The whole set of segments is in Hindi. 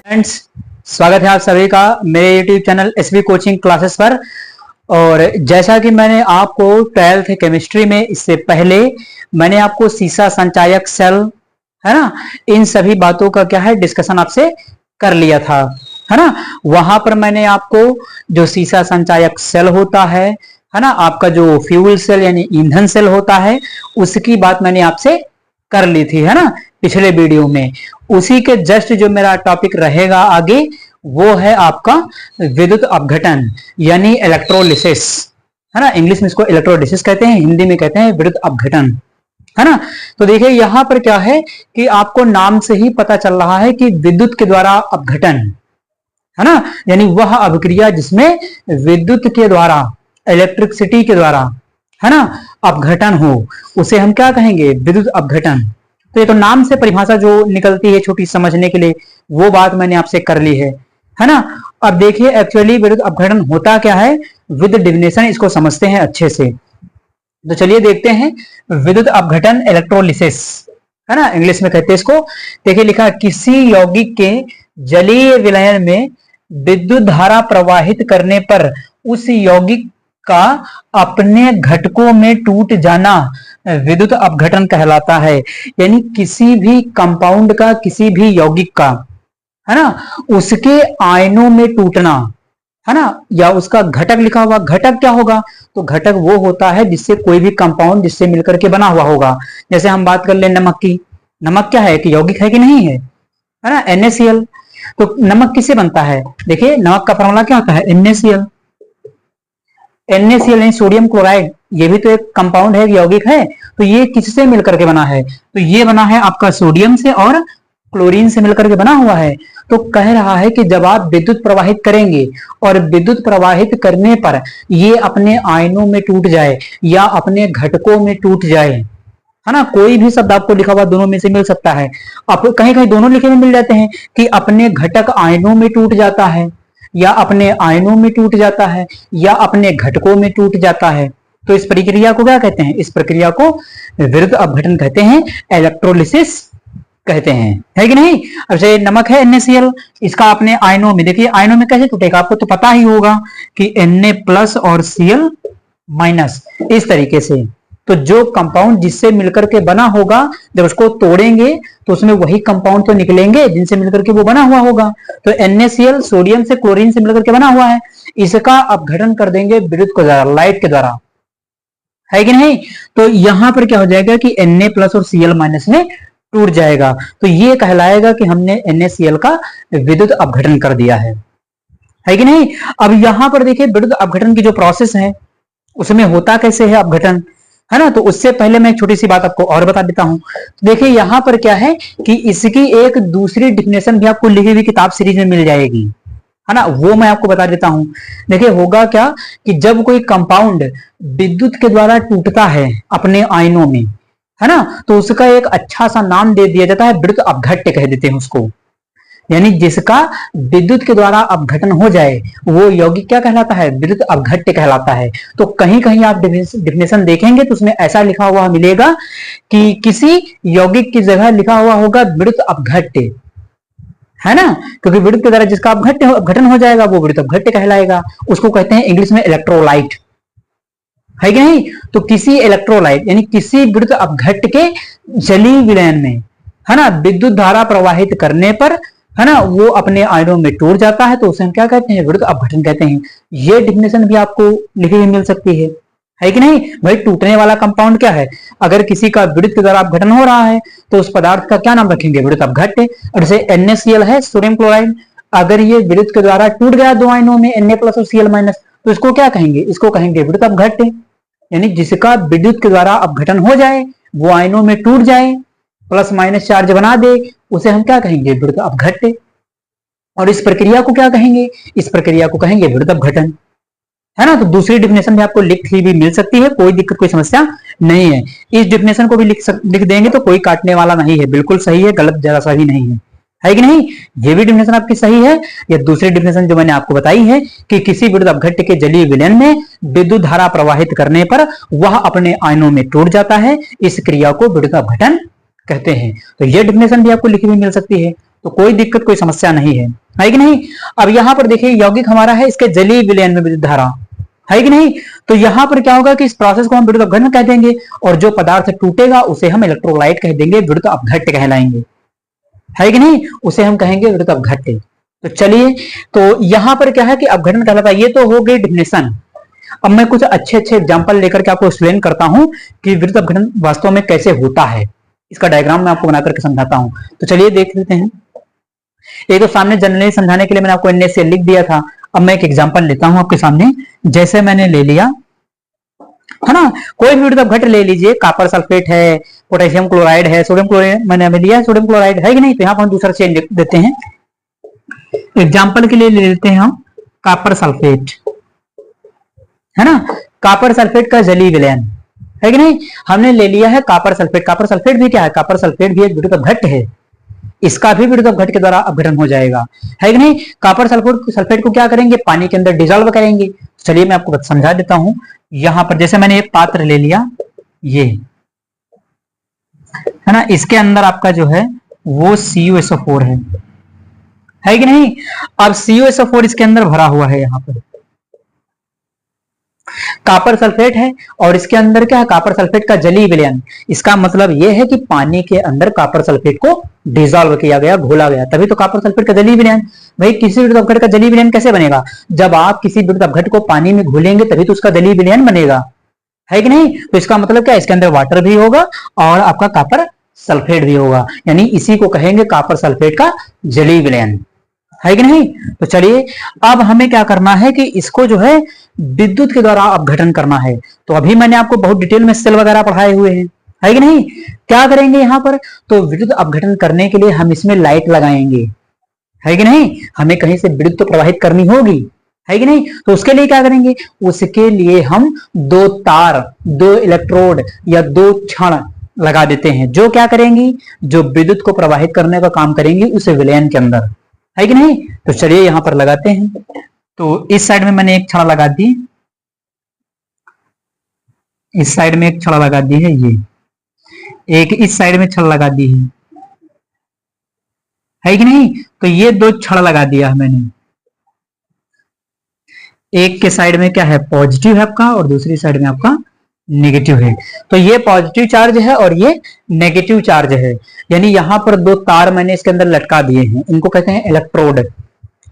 फ्रेंड्स, स्वागत है आप सभी का मेरे YouTube channel SB coaching classes पर। और जैसा कि मैंने आपको 12th केमिस्ट्री में इससे पहले मैंने आपको सीसा संचायक सेल है ना, इन सभी बातों का क्या है डिस्कशन आपसे कर लिया था, है ना। वहां पर मैंने आपको जो सीसा संचायक सेल होता है ना, आपका जो फ्यूल सेल यानी ईंधन सेल होता है, उसकी बात मैंने आपसे कर ली थी, है ना, पिछले वीडियो में। उसी के जस्ट जो मेरा टॉपिक रहेगा आगे वो है आपका विद्युत अपघटन यानी इलेक्ट्रोलिसिस, है ना। इंग्लिश में इसको इलेक्ट्रोलिसिस कहते हैं, हिंदी में कहते हैं विद्युत अपघटन, है ना। तो देखिए यहां पर क्या है कि आपको नाम से ही पता चल रहा है कि विद्युत के द्वारा अपघटन, है ना, यानी वह अभिक्रिया जिसमें विद्युत के द्वारा, इलेक्ट्रिसिटी के द्वारा, है ना, अपघटन हो, उसे हम क्या कहेंगे, विद्युत अपघटन। तो ये तो नाम से परिभाषा जो निकलती है छोटी समझने के लिए, वो बात मैंने आपसे कर ली है ना। अब देखिए एक्चुअली विद्युत अपघटन होता क्या है, विद डिफिनेशन इसको समझते हैं अच्छे से। तो चलिए देखते हैं विद्युत अपघटन इलेक्ट्रोलिसिस, है ना, इंग्लिश में कहते हैं इसको। देखिए लिखा, किसी यौगिक के जलीय विलयन में विद्युत धारा प्रवाहित करने पर उस यौगिक का अपने घटकों में टूट जाना विद्युत अपघटन कहलाता है। यानी किसी भी कंपाउंड का, किसी भी यौगिक का, है ना, उसके आयनों में टूटना, है ना, या उसका घटक लिखा हुआ, घटक क्या होगा, तो घटक वो होता है जिससे कोई भी कंपाउंड जिससे मिलकर के बना हुआ होगा। जैसे हम बात कर ले नमक की, नमक क्या है कि यौगिक है कि नहीं है ना, NaCl। तो नमक किससे बनता है, देखिए नमक का फॉर्मूला क्या होता है, NaCl। NaCl यानी सोडियम क्लोराइड, ये भी तो एक कंपाउंड है, यौगिक है। तो ये किससे मिलकर के बना है, तो ये बना है आपका सोडियम से और क्लोरीन से मिलकर के बना हुआ है। तो कह रहा है कि जब आप विद्युत प्रवाहित करेंगे और विद्युत प्रवाहित करने पर ये अपने आयनों में टूट जाए या अपने घटकों में टूट जाए, है ना, कोई भी शब्द आपको लिखा हुआ दोनों में से मिल सकता है। आप कहीं कहीं दोनों लिखे हुए मिल जाते हैं कि अपने घटक आयनों में टूट जाता है, या अपने आयनों में टूट जाता है, या अपने घटकों में टूट जाता है। तो इस प्रक्रिया को क्या कहते हैं, इस प्रक्रिया को विद्युत अपघटन कहते हैं, इलेक्ट्रोलिसिस कहते हैं, है कि नहीं। अब से नमक है NaCl, इसका अपने आयनों में, देखिए आयनों में कैसे टूटेगा, आपको तो पता ही होगा कि Na+ और Cl-, इस तरीके से। तो जो कंपाउंड जिससे मिलकर के बना होगा, जब उसको तोड़ेंगे तो उसमें वही कंपाउंड तो निकलेंगे जिनसे मिलकर के वो बना हुआ होगा। तो NaCl सोडियम से क्लोरीन से मिलकर के बना हुआ है, इसका अपघटन कर देंगे विद्युत के द्वारा, लाइट के द्वारा, है कि नहीं। तो यहां पर क्या हो जाएगा कि Na+ और Cl- में टूट जाएगा। तो ये कहलाएगा कि हमने NaCl का विद्युत अपघटन कर दिया है कि नहीं। अब यहां पर देखिए विद्युत अपघटन की जो प्रोसेस है उसमें होता कैसे है अपघटन, है ना। तो उससे पहले मैं एक छोटी सी बात आपको और बता देता हूं। देखिए यहां पर क्या है कि इसकी एक दूसरी डिफिनेशन भी आपको लिखी हुई किताब सीरीज में मिल जाएगी, है ना, वो मैं आपको बता देता हूं। देखिए होगा क्या कि जब कोई कंपाउंड विद्युत के द्वारा टूटता है अपने आयनों में, है ना, तो उसका एक अच्छा सा नाम दे दिया जाता है, विद्युत अपघट्य कह देते हैं उसको। यानी जिसका विद्युत के द्वारा अपघटन हो जाए वो यौगिक क्या कहलाता है, विद्युत अपघट्य कहलाता है। तो कहीं कहीं आप डिफिनेशन देखेंगे तो उसमें ऐसा लिखा हुआ मिलेगा कि किसी यौगिक की जगह लिखा हुआ होगा विद्युत अपघट्य, है ना, क्योंकि विद्युत के द्वारा जिसका अपघटन हो जाएगा वो विद्युत अपघट्य कहलाएगा। उसको कहते हैं इंग्लिश में इलेक्ट्रोलाइट, है कि नहीं। तो किसी इलेक्ट्रोलाइट यानी किसी विद्युत अपघट्य के जलीय विलयन में, है ना, विद्युत धारा प्रवाहित करने पर, है ना, वो अपने आयनों में टूट जाता है, तो उसे हम क्या कहते हैं, विद्युत अपघटन कहते हैं। ये डिफिनेशन भी आपको लिखी हुई मिल सकती है कि नहीं। भाई टूटने वाला कंपाउंड क्या है, अगर किसी का विद्युत के द्वारा अपघटन हो रहा है तो उस पदार्थ का क्या नाम रखेंगे, विद्युत अपघट्य। और जैसे NaCl है सोडियम क्लोराइड, अगर ये विद्युत के द्वारा टूट गया दो आयनों में Na+ और Cl-, तो इसको क्या कहेंगे, इसको कहेंगे विद्युत अपघट्य। यानी जिसका विद्युत के द्वारा अपघटन हो जाए, वो आयनों में टूट जाए, +- चार्ज बना दे, उसे हम क्या कहेंगे, विद्युत अपघट्य। और इस प्रक्रिया को क्या कहेंगे, इस प्रक्रिया को कहेंगे विद्युत अपघटन, है ना। तो दूसरी डिफिनेशन भी आपको लिखी भी मिल सकती है, कोई दिक्कत कोई समस्या नहीं है। इस डिफिनेशन को भी लिख देंगे तो कोई काटने वाला नहीं है, बिल्कुल सही है, गलत जरा सा भी नहीं है कि नहीं। ये भी डिफिनेशन आपकी सही है। या दूसरी डिफिनेशन जो मैंने आपको बताई है कि किसी विद्युत अपघट्य के जलीय विलयन में विद्युत धारा प्रवाहित करने पर वह अपने आयनों में टूट जाता है, इस क्रिया को विद्युत अपघटन कहते हैं। तो यह डिफिनेशन भी आपको लिखी हुई मिल सकती है। तो कोई दिक्कत कोई समस्या नहीं है कि नहीं। अब यहाँ पर देखिए यौगिक हमारा है, इसके जलीय विलयन में विद्युत धारा है कि नहीं। तो यहाँ पर क्या होगा कि इस प्रोसेस को हम विद्युत अपघटन कह देंगे, और जो पदार्थ टूटेगा उसे हम इलेक्ट्रोलाइट कह देंगे, विद्युत अपघट्य कहलाएंगे, है कि नहीं, उसे हम कहेंगे विद्युत अपघट्य। तो चलिए, तो यहाँ पर क्या है कि अपघटन कहलाता है। ये तो हो गई डिफिनेशन। अब मैं कुछ अच्छे अच्छे एग्जांपल लेकर के आपको एक्सप्लेन करता हूं कि विद्युत अपघटन वास्तव में कैसे होता है। इसका डायग्राम मैं आपको बनाकर के समझाता हूं। तो चलिए देख लेते हैं। एक तो सामने जनरली समझाने के लिए मैंने आपको NaCl लिख दिया था। अब मैं एक एग्जांपल लेता हूं आपके सामने। जैसे मैंने ले लिया है ना, कोई भी विद्युत अपघट्य ले लीजिए, कॉपर सल्फेट है, पोटेशियम क्लोराइड है, सोडियम क्लोराइड मैंने अभी लिया, सोडियम क्लोराइड है कि नहीं। तो यहाँ पर हम दूसरा चेन देते हैं। एग्जाम्पल के लिए ले लेते हैं हम कॉपर सल्फेट, है ना। कॉपर सल्फेट का जलीय विलयन है कि नहीं, हमने ले लिया है कॉपर सल्फेट। कॉपर सल्फेट भी क्या है, कॉपर सल्फेट भी एक विद्युत अपघट्य है, इसका भी विद्युत अपघट्य के द्वारा अपघटन हो जाएगा, है कि नहीं। कॉपर सल्फेट को क्या करेंगे, पानी के अंदर डिजोल्व करेंगे। चलिए मैं आपको समझा देता हूं। यहां पर जैसे मैंने एक पात्र ले लिया, ये है ना, इसके अंदर आपका जो है वो CuSO4 है कि नहीं। अब CuSO4 इसके अंदर भरा हुआ है, यहां पर कॉपर सल्फेट है, और इसके अंदर क्या है, कॉपर सल्फेट का जलीय विलयन। इसका मतलब यह है कि पानी के अंदर कॉपर सल्फेट को डिसॉल्व किया गया, घोला गया, तभी तो कॉपर सल्फेट का जलीय विलयन। भाई किसी विद्युत अपघट्य का जलीय विलयन कैसे बनेगा, जब आप किसी विद्युत अपघट्य को पानी में घोलेंगे तभी तो उसका जलीय विलयन बनेगा, है कि नहीं। तो इसका मतलब क्या है, इसके अंदर वाटर भी होगा और आपका कॉपर सल्फेट भी होगा, यानी इसी को कहेंगे कॉपर सल्फेट का जलीय विलयन, है कि नहीं। तो चलिए, अब हमें क्या करना है कि इसको जो है विद्युत के द्वारा अपघटन करना है। तो अभी मैंने आपको बहुत डिटेल में सेल वगैरह पढ़ाए हुए हैं, है कि नहीं। क्या करेंगे यहाँ पर, तो विद्युत अपघटन करने के लिए हम इसमें लाइट लगाएंगे, है कि नहीं। हमें कहीं से विद्युत तो प्रवाहित करनी होगी, है कि नहीं। तो उसके लिए क्या करेंगे, उसके लिए हम दो तार, दो इलेक्ट्रोड या दो छड़ लगा देते हैं, जो क्या करेंगी, जो विद्युत को प्रवाहित करने का काम करेंगी उस विलयन के अंदर, है कि नहीं। तो चलिए यहां पर लगाते हैं। तो इस साइड में मैंने एक छड़ा लगा दी, इस साइड में एक छड़ा लगा दी है, ये एक इस साइड में छड़ लगा दी है कि नहीं। तो ये दो छड़ लगा दिया है मैंने। एक के साइड में क्या है, पॉजिटिव है आपका, और दूसरी साइड में आपका नेगेटिव है। तो ये पॉजिटिव चार्ज है और ये नेगेटिव चार्ज है, यानी यहां पर दो तार मैंने इसके अंदर लटका दिए हैं, इनको कहते हैं इलेक्ट्रोड।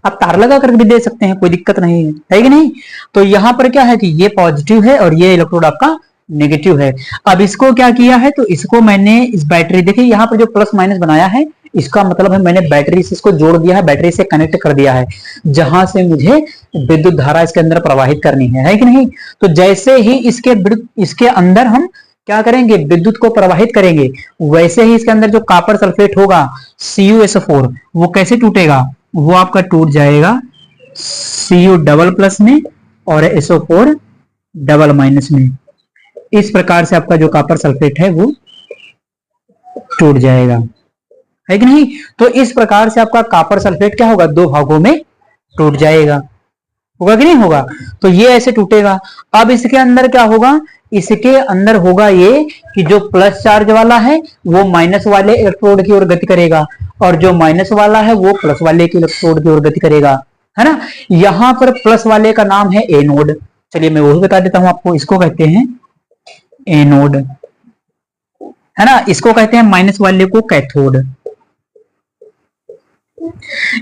आप तार लगा कर भी दे सकते हैं, कोई दिक्कत नहीं है कि नहीं। तो यहां पर क्या है कि ये पॉजिटिव है और ये इलेक्ट्रोड आपका नेगेटिव है। अब इसको क्या किया है, तो इसको मैंने इस बैटरी, देखिए यहाँ पर जो प्लस माइनस बनाया है, इसका मतलब है मैंने बैटरी से इसको जोड़ दिया है, बैटरी से कनेक्ट कर दिया है, जहां से मुझे विद्युत धारा इसके अंदर प्रवाहित करनी है कि नहीं। तो जैसे ही इसके अंदर हम क्या करेंगे, विद्युत को प्रवाहित करेंगे, वैसे ही इसके अंदर जो कॉपर सल्फेट होगा CuSO4, वो कैसे टूटेगा, वो आपका टूट जाएगा Cu डबल प्लस में और SO4 डबल माइनस में। इस प्रकार से आपका जो कॉपर सल्फेट है वो टूट जाएगा, है कि नहीं। तो इस प्रकार से आपका कॉपर सल्फेट क्या होगा, दो भागों में टूट जाएगा, होगा कि नहीं होगा। तो ये ऐसे टूटेगा। अब इसके अंदर क्या होगा, इसके अंदर होगा ये कि जो प्लस चार्ज वाला है वो माइनस वाले इलेक्ट्रोड की ओर गति करेगा, और जो माइनस वाला है वो प्लस वाले की इलेक्ट्रोड की ओर गति करेगा, है ना। यहां पर प्लस वाले का नाम है एनोड। चलिए मैं वही बता देता हूं आपको, इसको कहते हैं एनोड, है ना। इसको कहते हैं माइनस वाले को कैथोड,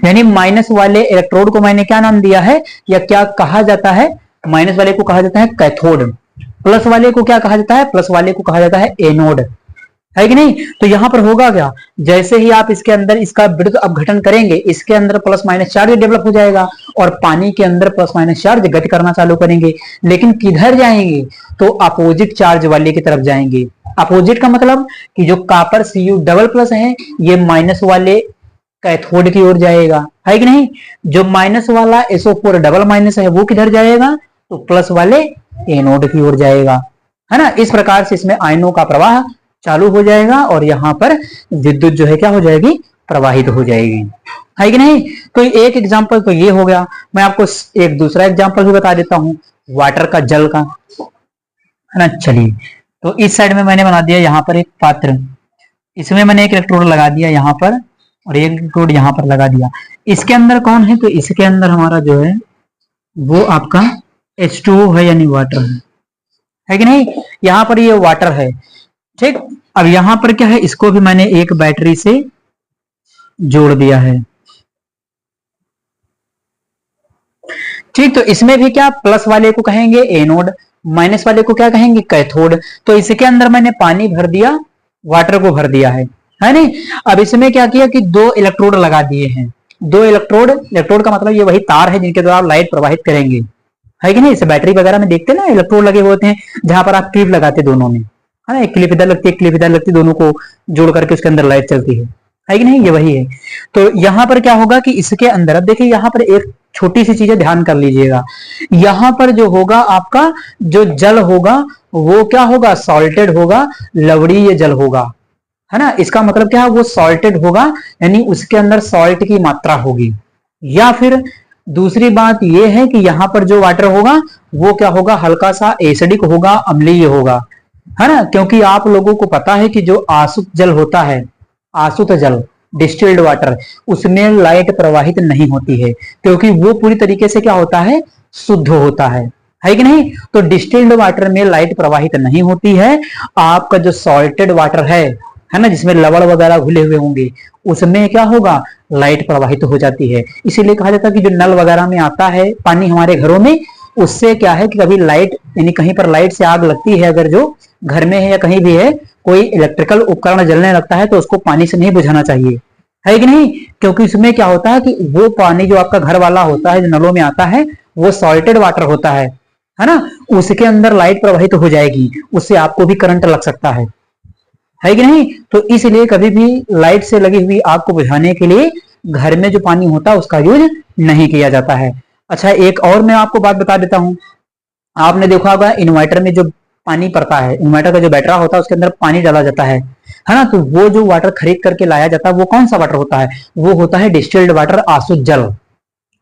यानी माइनस वाले इलेक्ट्रोड को मैंने क्या नाम दिया है, या क्या कहा जाता है, माइनस वाले को कहा जाता है कैथोड, प्लस वाले को क्या कहा जाता है, प्लस वाले को कहा जाता है एनोड, है कि नहीं। तो यहां पर होगा क्या, जैसे ही आप इसके अंदर इसका विद्युत अपघटन करेंगे, इसके अंदर प्लस माइनस चार्ज डेवलप हो जाएगा, और पानी के अंदर प्लस माइनस चार्ज गति करना चालू करेंगे, लेकिन किधर जाएंगे, तो अपोजिट चार्ज वाले की तरफ जाएंगे। अपोजिट का मतलब कि जो कॉपर Cu डबल प्लस है, ये माइनस वाले कैथोड की ओर जाएगा, है कि नहीं। जो माइनस वाला SO4 डबल माइनस है वो किधर जाएगा, तो प्लस वाले एनोड की ओर जाएगा, है ना। इस प्रकार से इसमें आयनों का प्रवाह चालू हो जाएगा, और यहां पर विद्युत जो है क्या हो जाएगी, प्रवाहित हो जाएगी, है कि नहीं। तो एक एग्जांपल तो ये हो गया। मैं आपको एक दूसरा एग्जांपल भी बता देता हूं, वाटर का, जल का, है ना। चलिए, तो इस साइड में मैंने बना दिया यहाँ पर एक पात्र, इसमें मैंने एक इलेक्ट्रोड लगा दिया यहाँ पर, और एक इलेक्ट्रोड यहाँ पर लगा दिया। इसके अंदर कौन है, तो इसके अंदर हमारा जो है वो आपका H2O है, यानी वाटर है कि नहीं। यहाँ पर ये वाटर है, ठीक। अब यहाँ पर क्या है, इसको भी मैंने एक बैटरी से जोड़ दिया है, ठीक। तो इसमें भी क्या, प्लस वाले को कहेंगे एनोड, माइनस वाले को क्या कहेंगे, कैथोड। तो इसके अंदर मैंने पानी भर दिया, वाटर को भर दिया है नहीं। अब इसमें क्या किया कि दो इलेक्ट्रोड लगा दिए हैं, दो इलेक्ट्रोड, इलेक्ट्रोड का मतलब ये वही तार है जिनके द्वारा आप लाइट प्रवाहित करेंगे, है कि नहीं। इसे बैटरी वगैरह में देखते ना, इलेक्ट्रोड लगे हुए होते हैं जहां पर आप क्लिप लगाते दोनों में, है ना। एक क्लिप इधर लगती है, एक क्लिप इधर लगती है, दोनों को जोड़ करके उसके अंदर लाइट चलती है कि नहीं, ये वही है। तो यहाँ पर क्या होगा कि इसके अंदर, अब देखिए यहाँ पर एक छोटी सी चीजें ध्यान कर लीजिएगा। यहाँ पर जो होगा आपका, जो जल होगा वो क्या होगा, सॉल्टेड होगा, लवणीय जल होगा, है ना। इसका मतलब क्या है, वो सॉल्टेड होगा, यानी उसके अंदर सॉल्ट की मात्रा होगी। या फिर दूसरी बात ये है कि यहाँ पर जो वाटर होगा वो क्या होगा, हल्का सा एसिडिक होगा, अम्लीय होगा, है ना। क्योंकि आप लोगों को पता है कि जो आसुत जल होता है, आसुत जल, डिस्टिल्ड वाटर, उसमें लाइट प्रवाहित नहीं होती है, क्योंकि वो पूरी तरीके से क्या होता है, शुद्ध होता है कि नहीं। तो डिस्टिल्ड वाटर में लाइट प्रवाहित नहीं होती है। आपका जो सॉल्टेड वाटर है ना, जिसमें लवण वगैरह घुले हुए होंगे, उसमें क्या होगा, लाइट प्रवाहित हो जाती है। इसीलिए कहा जाता है कि जो नल वगैरह में आता है पानी हमारे घरों में, उससे क्या है कि कभी लाइट, यानी कहीं पर लाइट से आग लगती है, अगर जो घर में है या कहीं भी है, कोई इलेक्ट्रिकल उपकरण जलने लगता है, तो उसको पानी से नहीं बुझाना चाहिए, है कि नहीं। क्योंकि उसमें क्या होता है कि वो पानी जो आपका घर वाला होता है, जो नलों में आता है, वो सॉल्टेड वाटर होता है ना। उसके अंदर लाइट प्रवाहित हो जाएगी, उससे आपको भी करंट लग सकता है कि नहीं। तो इसलिए कभी भी लाइट से लगी हुई आग को बुझाने के लिए घर में जो पानी होता है उसका यूज नहीं किया जाता है। अच्छा, एक और मैं आपको बात बता देता हूं। आपने देखा होगा इन्वर्टर में जो पानी पड़ता है, इन्वर्टर का जो बैटरा होता है उसके अंदर पानी डाला जाता है ना। तो वो जो वाटर खरीद करके लाया जाता है वो कौन सा वाटर होता है, वो होता है डिस्टिल्ड वाटर, आसुत जल,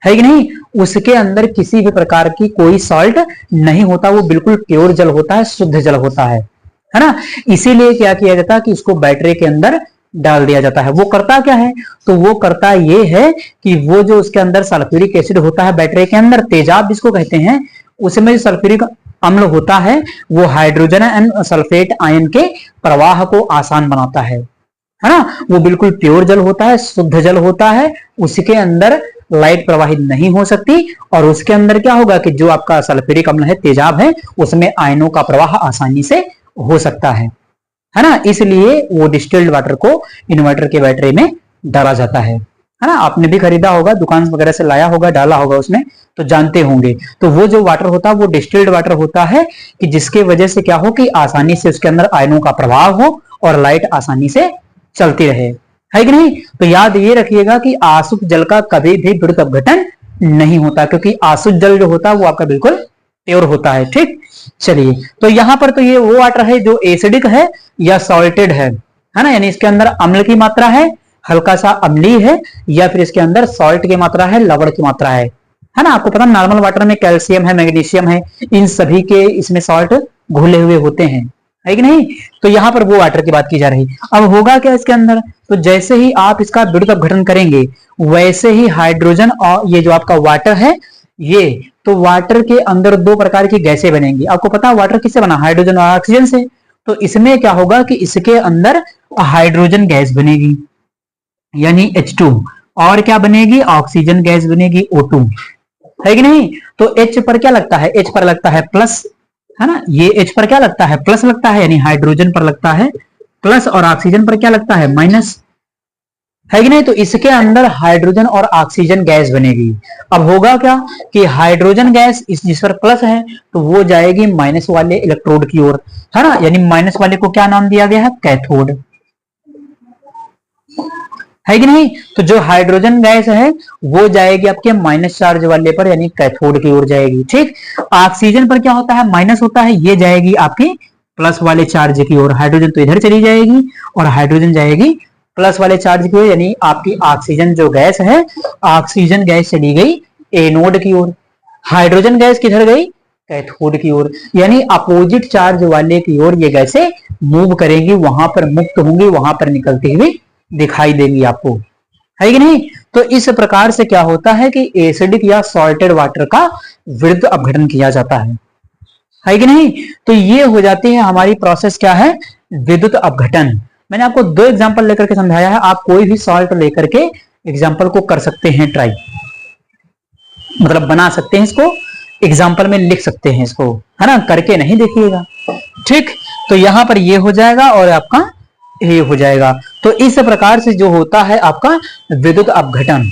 है कि नहीं। उसके अंदर किसी भी प्रकार की कोई सॉल्ट नहीं होता, वो बिल्कुल प्योर जल होता है, शुद्ध जल होता है ना। इसीलिए क्या किया जाता है कि इसको बैटरी के अंदर डाल दिया जाता है। वो करता क्या है, तो वो करता ये है कि वो जो उसके अंदर सल्फ्यूरिक एसिड होता है बैटरी के अंदर, तेजाब जिसको कहते हैं, उसमें सल्फ्यूरिक अम्ल होता है, वो हाइड्रोजन एंड सल्फेट आयन के प्रवाह को आसान बनाता है ना। वो बिल्कुल प्योर जल होता है, शुद्ध जल होता है, उसके अंदर लाइट प्रवाहित नहीं हो सकती। और उसके अंदर क्या होगा कि जो आपका सल्फ्यूरिक अम्ल है, तेजाब है, उसमें आयनों का प्रवाह आसानी से हो सकता है ना। इसलिए वो डिस्टिल्ड वाटर को इन्वर्टर के बैटरी में डाला जाता है ना। आपने भी खरीदा होगा, दुकान वगैरह से लाया होगा, डाला होगा उसमें, तो जानते होंगे। तो वो जो वाटर होता है वो डिस्टिल्ड वाटर होता है, कि जिसके वजह से क्या हो कि आसानी से उसके अंदर आयनों का प्रभाव हो और लाइट आसानी से चलती रहे, है कि नहीं। तो याद ये रखिएगा कि आसुत जल का कभी भी विद्युत अपघटन नहीं होता, क्योंकि आसुत जल जो होता है वो आपका बिल्कुल प्योर होता है, ठीक। चलिए, तो यहां पर तो ये वो वाटर है जो एसिडिक है या सॉल्टेड है ना, यानी इसके अंदर अम्ल की मात्रा है, हल्का सा अम्लीय है, या फिर इसके अंदर सॉल्ट की मात्रा है, लवण की मात्रा है ना। आपको पता नॉर्मल वाटर में कैल्शियम है, मैग्नीशियम है, इन सभी के इसमें सॉल्ट घुले हुए होते हैं, है कि नहीं। तो यहां पर वो वाटर की बात की जा रही। अब होगा क्या इसके अंदर, तो जैसे ही आप इसका विद्युत अपघटन करेंगे, वैसे ही हाइड्रोजन और ये जो आपका वाटर है, ये तो वाटर के अंदर दो प्रकार की गैसें बनेंगी। आपको पता है वाटर किससे बना, हाइड्रोजन और ऑक्सीजन से। तो इसमें क्या होगा कि इसके अंदर हाइड्रोजन गैस बनेगी, यानी H2, और क्या बनेगी, ऑक्सीजन गैस बनेगी, O2, है कि नहीं। तो H पर क्या लगता है, H पर लगता है प्लस, है ना। ये H पर क्या लगता है, प्लस लगता है, यानी हाइड्रोजन पर लगता है प्लस, और ऑक्सीजन पर क्या लगता है, माइनस, है कि नहीं। तो इसके अंदर हाइड्रोजन और ऑक्सीजन गैस बनेगी। अब होगा क्या कि हाइड्रोजन गैस जिस पर प्लस है, तो वो जाएगी माइनस वाले इलेक्ट्रोड की ओर, है ना। यानी माइनस वाले को क्या नाम दिया गया है, कैथोड, है कि नहीं। तो जो हाइड्रोजन गैस है वो जाएगी आपके माइनस चार्ज वाले पर, यानी कैथोड की ओर जाएगी, ठीक। ऑक्सीजन पर क्या होता है, माइनस होता है, ये जाएगी आपकी प्लस वाले चार्ज की ओर। हाइड्रोजन तो इधर चली जाएगी और हाइड्रोजन जाएगी प्लस वाले चार्ज की ओर, यानी आपकी ऑक्सीजन जो गैस है, ऑक्सीजन गैस चली गई एनोड की ओर, हाइड्रोजन गैस किधर गई, कैथोड की ओर। यानी अपोजिट चार्ज वाले की ओर ये गैसें मूव करेंगी, वहां पर मुक्त होंगी, वहां पर निकलती हुई दिखाई देंगी आपको, है कि नहीं। तो इस प्रकार से क्या होता है कि एसिडिक या सॉल्टेड वाटर का विद्युत अपघटन किया जाता है कि नहीं। तो ये हो जाती है हमारी प्रोसेस क्या है, विद्युत अपघटन। मैंने आपको दो एग्जांपल लेकर के समझाया है, आप कोई भी सॉल्ट लेकर के एग्जांपल को कर सकते हैं ट्राई, मतलब बना सकते हैं इसको, एग्जांपल में लिख सकते हैं इसको, है ना, करके नहीं देखिएगा, ठीक। तो यहां पर ये हो जाएगा और आपका ये हो जाएगा। तो इस प्रकार से जो होता है आपका विद्युत अपघटन,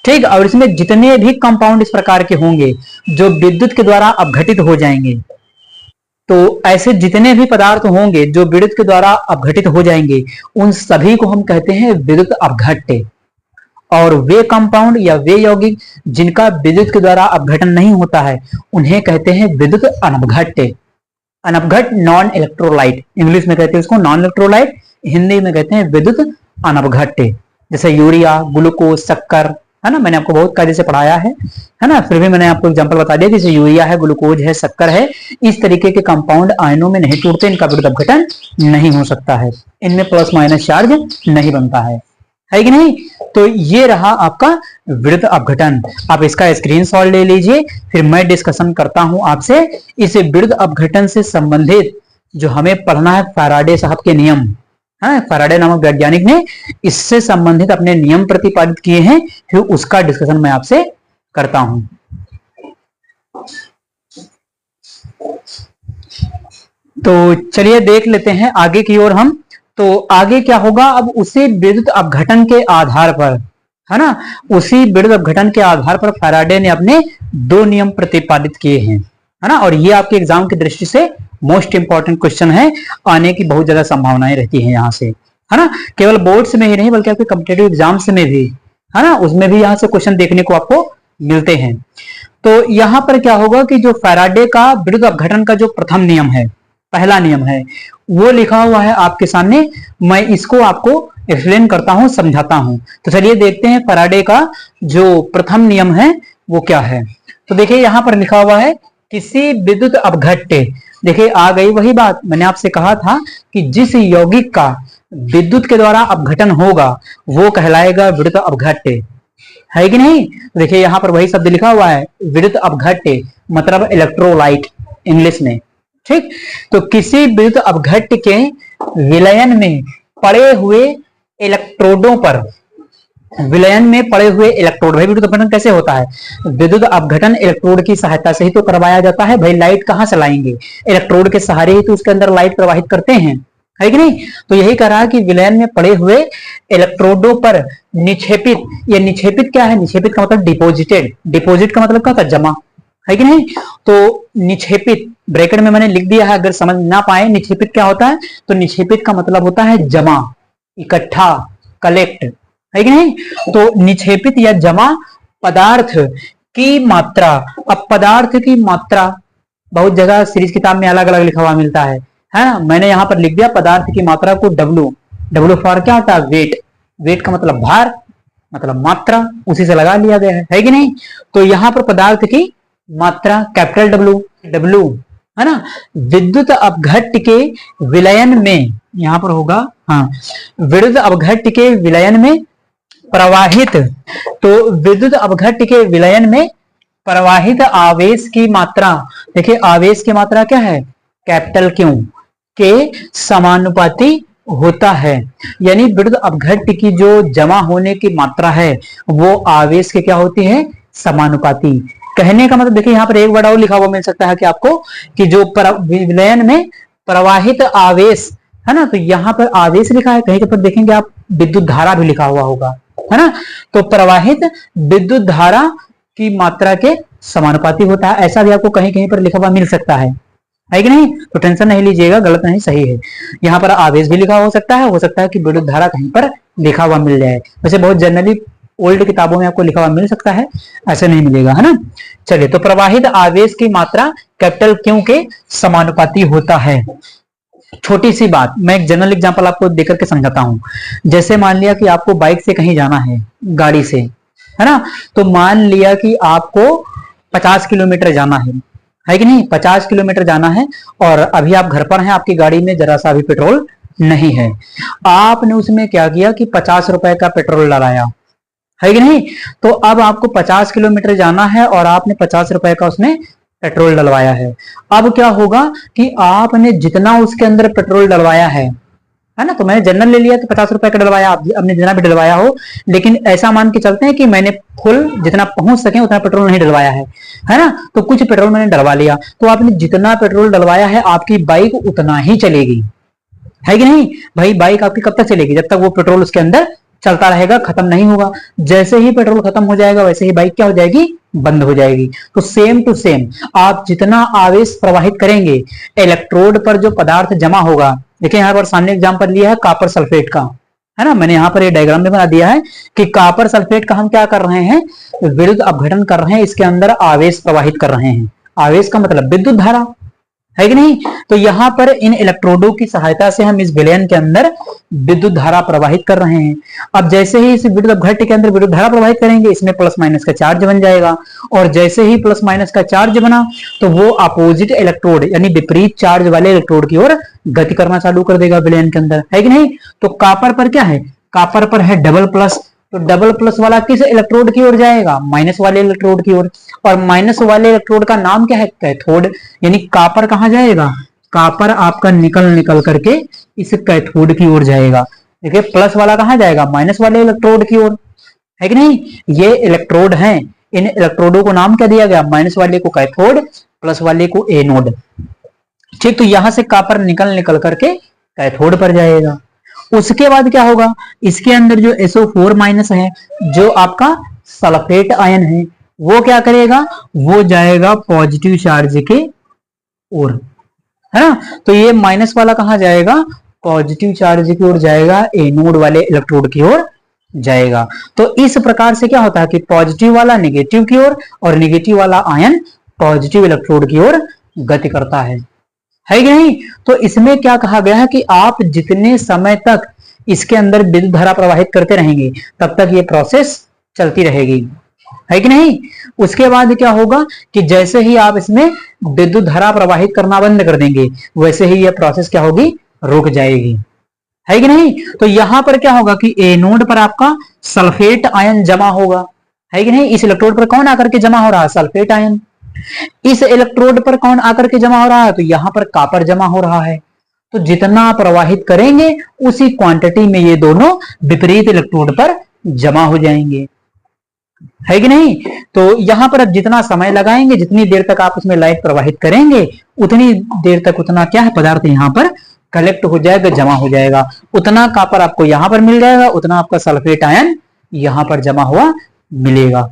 ठीक। और इसमें जितने भी कंपाउंड इस प्रकार के होंगे जो विद्युत के द्वारा अपघटित हो जाएंगे, तो ऐसे जितने भी पदार्थ होंगे जो विद्युत के द्वारा अपघटित हो जाएंगे, उन सभी को हम कहते हैं विद्युत अपघट्य। और वे कंपाउंड या वे यौगिक जिनका विद्युत के द्वारा अपघटन नहीं होता है, उन्हें कहते हैं विद्युत अनपघट्य। अनपघट नॉन इलेक्ट्रोलाइट, इंग्लिश में कहते हैं उसको नॉन इलेक्ट्रोलाइट, हिंदी में कहते हैं विद्युत अनपघट्य। जैसे यूरिया, ग्लूकोज, शक्कर, है ना, मैंने आपको बहुत कायदे से पढ़ाया है ना, फिर भी मैंने आपको एग्जांपल बता दिया, जैसे यूरिया है, ग्लूकोज है, शक्कर है, इस तरीके के कंपाउंड आयनों में नहीं टूटते, इनका विद्युत अपघटन नहीं हो सकता है, इनमें प्लस माइनस चार्ज नहीं बनता है कि नहीं। तो ये रहा आपका विद्युत अपघटन। आप इसका स्क्रीनशॉट ले लीजिए, फिर मैं डिस्कशन करता हूं आपसे इस विद्युत अपघटन से संबंधित जो हमें पढ़ना है, फैराडे साहब के नियम, है, फैराडे नामक वैज्ञानिक ने इससे संबंधित अपने नियम प्रतिपादित किए हैं, फिर उसका डिस्कशन मैं आपसे करता हूं। तो चलिए देख लेते हैं आगे की ओर हम। तो आगे क्या होगा, अब उसी विद्युत अपघटन के आधार पर, है ना, उसी विद्युत अपघटन के आधार पर फैराडे ने अपने दो नियम प्रतिपादित किए हैं, है ना। और ये आपके एग्जाम की दृष्टि से मोस्ट इंपॉर्टेंट क्वेश्चन है, आने की बहुत ज्यादा संभावनाएं रहती हैं यहाँ से, है ना। केवल बोर्ड्स में ही नहीं बल्कि आपके कॉम्पिटिटिव एग्जाम्स में भी, है ना, उसमें भी यहाँ से क्वेश्चन देखने को आपको मिलते हैं। तो यहाँ पर क्या होगा कि जो फैराडे का विद्युत अपघटन का जो प्रथम नियम है, पहला नियम है, वो लिखा हुआ है आपके सामने, मैं इसको आपको एक्सप्लेन करता हूं, समझाता हूं। तो चलिए देखते हैं फैराडे का जो प्रथम नियम है वो क्या है। तो देखिए यहां पर लिखा हुआ है, किसी विद्युत अपघट्य, देखिए आ गई वही बात, मैंने आपसे कहा था कि जिस यौगिक का विद्युत के द्वारा अपघटन होगा वो कहलाएगा विद्युत अपघट्य, है कि नहीं। देखिए यहां पर वही शब्द लिखा हुआ है, विद्युत अपघट्य मतलब इलेक्ट्रोलाइट इंग्लिश में, ठीक। तो किसी विद्युत अपघट्य के विलयन में पड़े हुए इलेक्ट्रोडों पर, विलयन में पड़े हुए इलेक्ट्रोड, भाई विद्युत अपघटन कैसे होता है, विद्युत अपघटन इलेक्ट्रोड की सहायता से ही तो करवाया जाता है। भाई लाइट कहां से लाएंगे, इलेक्ट्रोड के सहारे ही तो उसके अंदर लाइट प्रवाहित करते हैं, है कि नहीं। तो यही कह रहा है कि विलयन में पड़े हुए इलेक्ट्रोडों पर निक्षेपित, ये निक्षेपित क्या है, निक्षेपित का मतलब डिपोजिटेड, डिपोजिट का मतलब क्या होता है, जमा, है कि नहीं। तो निक्षेपित ब्रैकेट में मैंने लिख दिया है, अगर समझ ना पाए निक्षेपित क्या होता है, तो निक्षेपित का मतलब होता है जमा, इकट्ठा, कलेक्ट, है कि नहीं। तो निक्षेपित या जमा पदार्थ की मात्रा, अब पदार्थ की मात्रा बहुत जगह सीरीज किताब में अलग अलग लिखा हुआ मिलता है ना, मैंने यहां पर लिख दिया पदार्थ की मात्रा को डब्लू, डब्लू फॉर क्या होता है, वेट, वेट का मतलब भार, मतलब मात्रा, उसी से लगा लिया गया है कि नहीं। तो यहां पर पदार्थ की मात्रा कैपिटल डब्लू, डब्लू, है ना, विद्युत अपघट्य के विलयन में, यहां पर होगा, हाँ, विद्युत अपघट्य के विलयन में प्रवाहित, तो विद्युत अपघट्य के विलयन में प्रवाहित आवेश की मात्रा, देखिए आवेश की मात्रा क्या है, कैपिटल क्यू के समानुपाती होता है। यानी विद्युत अपघट्य की जो जमा होने की मात्रा है वो आवेश के क्या होती है, समानुपाती। कहने का मतलब देखिए यहाँ पर एक वर्ड और लिखा हुआ मिल सकता है कि आपको, कि जो विलयन में प्रवाहित आवेश, है ना, तो यहाँ पर आवेश लिखा है, कहीं पर देखेंगे आप विद्युत धारा भी लिखा हुआ होगा, है ना। तो प्रवाहित विद्युत धारा की मात्रा के समानुपाती होता है, ऐसा भी आपको कहीं कहीं पर लिखा हुआ मिल सकता है कि नहीं। तो टेंशन नहीं लीजिएगा, गलत नहीं, सही है। यहाँ पर आवेश भी लिखा हो सकता है कि विद्युत धारा कहीं पर लिखा हुआ मिल जाए, वैसे बहुत जनरली ओल्ड किताबों में आपको लिखा हुआ मिल सकता है, ऐसे नहीं मिलेगा, है ना। चलिए, तो प्रवाहित आवेश की मात्रा कैपिटल क्यू के समानुपाती होता है। छोटी सी बात, मैं एक जनरल एग्जांपल आपको देकर के समझाता हूं। जैसे मान लिया कि आपको बाइक से कहीं जाना है, गाड़ी से, है ना, तो मान लिया कि आपको 50 किलोमीटर जाना है कि नहीं, 50 किलोमीटर जाना है, और अभी आप घर पर हैं, आपकी गाड़ी में जरा सा भी पेट्रोल नहीं है। आपने उसमें क्या किया कि 50 रुपए का पेट्रोल डलाया, है कि नहीं। तो अब आपको 50 किलोमीटर जाना है और आपने 50 रुपए का उसमें पेट्रोल डलवाया है। अब क्या होगा कि आपने जितना उसके अंदर पेट्रोल डलवाया है ना, तो मैंने जनरल ले लिया तो 50 रुपए का डलवाया, आपने जितना भी डलवाया हो, लेकिन ऐसा मान के चलते हैं कि मैंने फुल जितना पहुंच सके उतना पेट्रोल नहीं डलवाया है ना, तो कुछ पेट्रोल मैंने डलवा लिया, तो आपने जितना पेट्रोल डलवाया है आपकी बाइक उतना ही चलेगी, है कि नहीं भाई। बाइक आपकी कब तक चलेगी, जब तक वो पेट्रोल उसके अंदर चलता रहेगा, खत्म नहीं होगा। जैसे ही पेट्रोल खत्म हो जाएगा वैसे ही बाइक क्या हो जाएगी, बंद हो जाएगी। तो सेम टू सेम आप जितना आवेश प्रवाहित करेंगे, इलेक्ट्रोड पर जो पदार्थ जमा होगा, देखिए यहाँ पर सामने एग्जाम्पल लिया है कापर सल्फेट का, है ना, मैंने यहाँ पर ये डायग्राम में बना दिया है कि कापर सल्फेट का हम क्या कर रहे हैं, विद्युत अपघटन कर रहे हैं, इसके अंदर आवेश प्रवाहित कर रहे हैं। आवेश का मतलब विद्युत धारा, है कि नहीं। तो यहां पर इन इलेक्ट्रोडों की सहायता से हम इस विलयन के अंदर विद्युत धारा प्रवाहित कर रहे हैं। अब जैसे ही इस विद्युत अपघट्य के अंदर विद्युत धारा प्रवाहित करेंगे, इसमें प्लस माइनस का चार्ज बन जाएगा, और जैसे ही प्लस माइनस का चार्ज बना तो वो अपोजिट इलेक्ट्रोड यानी विपरीत चार्ज वाले इलेक्ट्रोड की ओर गति करना चालू कर देगा विलयन के अंदर, है कि नहीं। तो कापर पर क्या है, कापर पर है डबल प्लस, तो डबल प्लस वाला किस इलेक्ट्रोड की ओर जाएगा, माइनस वाले इलेक्ट्रोड की ओर, और माइनस वाले इलेक्ट्रोड का नाम क्या है, कैथोड, यानी कापर कहां जाएगा, कापर आपका निकल निकल करके इस कैथोड की ओर जाएगा। देखिए प्लस वाला कहां जाएगा, माइनस वाले इलेक्ट्रोड की ओर, है कि नहीं। ये इलेक्ट्रोड हैं, इन इलेक्ट्रोडों को नाम क्या दिया गया, माइनस वाले को कैथोड, प्लस वाले को एनोड। ठीक, तो यहां से कापर निकल निकल करके कैथोड पर जाएगा। उसके बाद क्या होगा, इसके अंदर जो SO4 माइनस है, जो आपका सल्फेट आयन है, वो क्या करेगा, वो जाएगा पॉजिटिव चार्ज के ओर, है ना। तो ये माइनस वाला कहां जाएगा, पॉजिटिव चार्ज की ओर जाएगा, एनोड वाले इलेक्ट्रोड की ओर जाएगा। तो इस प्रकार से क्या होता है कि पॉजिटिव वाला नेगेटिव की ओर और नेगेटिव वाला आयन पॉजिटिव इलेक्ट्रोड की ओर गति करता है कि नहीं। तो इसमें क्या कहा गया है कि आप जितने समय तक इसके अंदर विद्युत धारा प्रवाहित करते रहेंगे तब तक ये प्रोसेस चलती रहेगी, है कि नहीं। उसके बाद क्या होगा कि जैसे ही आप इसमें विद्युत धारा प्रवाहित करना बंद कर देंगे वैसे ही यह प्रोसेस क्या होगी, रुक जाएगी, है कि नहीं। तो यहां पर क्या होगा कि एनोड पर आपका सल्फेट आयन जमा होगा, है कि नहीं। इस इलेक्ट्रोड पर कौन आकर के जमा हो रहा है, सल्फेट आयन। इस इलेक्ट्रोड पर कौन आकर के जमा हो रहा है, तो यहां पर कापर जमा हो रहा है। तो जितना प्रवाहित करेंगे उसी क्वांटिटी में ये दोनों विपरीत इलेक्ट्रोड पर जमा हो जाएंगे, है कि नहीं। तो यहां पर अब जितना समय लगाएंगे, जितनी देर तक आप उसमें लाइट प्रवाहित करेंगे, उतनी देर तक उतना क्या है, पदार्थ यहां पर कलेक्ट हो जाएगा, जमा हो जाएगा। उतना कापर आपको यहां पर मिल जाएगा, उतना आपका सल्फेट आयन यहां पर जमा हुआ मिलेगा,